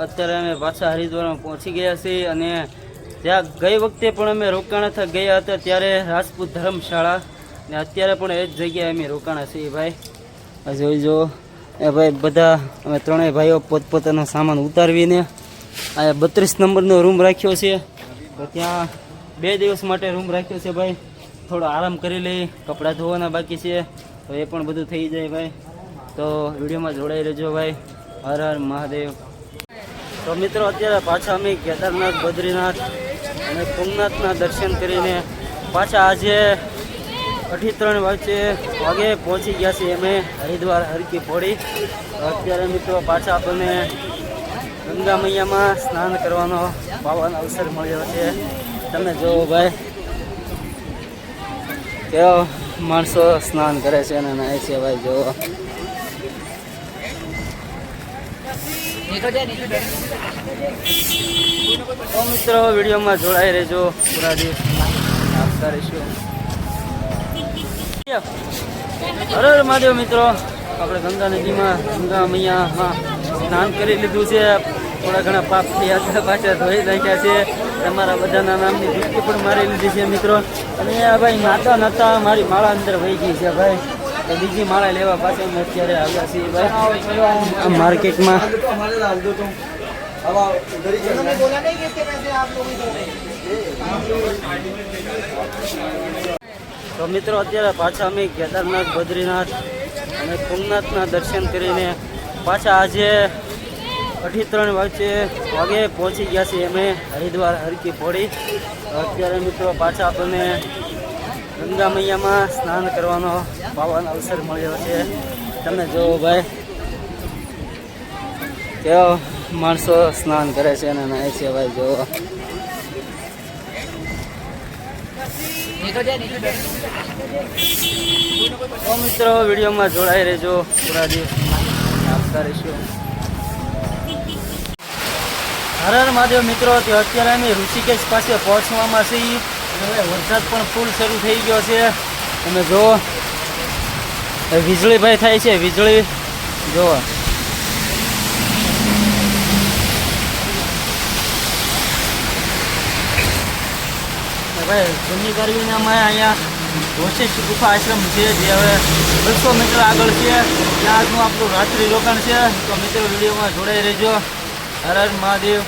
અત્યારે અમે પાછા હરિદ્વારમાં પહોંચી ગયા છીએ અને ત્યાં ગઈ વખતે પણ અમે રોકાણા ગયા હતા ત્યારે રાજપૂત ધર્મશાળા ને અત્યારે પણ એ જ જગ્યાએ અમે રોકાણા છીએ ભાઈ. આ જોઈ જો એ ભાઈ બધા અમે ત્રણેય ભાઈઓ પોતપોતાનો સામાન ઉતારવીને આ 32 નંબરનો રૂમ રાખ્યો છે. તો ત્યાં 2 દિવસ માટે રૂમ રાખ્યો છે ભાઈ. થોડો આરામ કરી લઈ, કપડાં ધોવાના બાકી છે તો એ પણ બધું થઈ જાય ભાઈ. તો વિડીયોમાં જોડાઈ રહેજો ભાઈ. હર હર મહાદેવ. તો મિત્રો અત્યારે પાછા અમે કેદારનાથ, બદ્રીનાથ અને સોમનાથના દર્શન કરીને પાછા આજે 3:30 વાગે પહોંચી ગયા છીએ અમે હરિદ્વાર હરકી પોળી. અત્યારે મિત્રો પાછા આપણને ગંગા મૈયામાં સ્નાન કરવાનો પાવન અવસર મળ્યો છે. તમે જુઓ ભાઈ કેવા માણસો સ્નાન કરે છે અને નાય છે ભાઈ. જુઓ તો મિત્રો વિડીયોમાં જોડાઈ રહેજો, પૂરા દિવસ આપતા રહીશું. હર હર મહાદેવ. મિત્રો આપણે ગંગા નદીમાં ગંગા મૈયામાં સ્નાન કરી લીધું છે. થોડા ઘણા પાપ થયા હતા, પાછા ધોઈ નાખ્યા છે. તમારા બધાના નામની ડૂબકી પણ મારી લીધી છે મિત્રો. અને આ ભાઈ નાતા નાતા મારી માળા અંદર વહી ગઈ છે ભાઈ. તો બીજી માળા લેવા પાછળ અમે અત્યારે આવ્યા છીએ ભાઈ માર્કેટમાં. તો મિત્રો અત્યારે પાછા અમે કેદારનાથ, બદ્રીનાથ અને સોમનાથના દર્શન કરીને પાછા આજે 3:30 વાગે પહોંચી ગયા છીએ અમે હરિદ્વાર હરકી પોળી. અત્યારે મિત્રો પાછા આપણને ગંગા મૈયામાં સ્નાન કરવાનો પાવન અવસર મળ્યો છે. તમે જુઓ ભાઈ કેવા માણસો સ્નાન કરે છે અને નાય છે ભાઈ. જુઓ તો મિત્રો વિડીયોમાં જોડાઈ રહેજો, પૂરા દિવસ આપતા રહીશું. હર હર મહાદેવ. મિત્રો અત્યારે અમે ઋષિકેશ પાસે પહોંચવામાં છીએ. હવે વરસાદ પણ ફૂલ શરૂ થઈ ગયો છે. તમે જુઓ વીજળી ભાઈ થાય છે, વીજળી જુઓ. ભાઈ જૂની કરવીનામાં અહીંયા વશિષ્ઠ ગુફા આશ્રમ છે જે હવે 200 મીટર આગળ છે. ત્યાં આજનું આપણું રાત્રિ રોકાણ છે. તો મિત્રો વિડીયોમાં જોડાઈ રહેજો. હર હર મહાદેવ.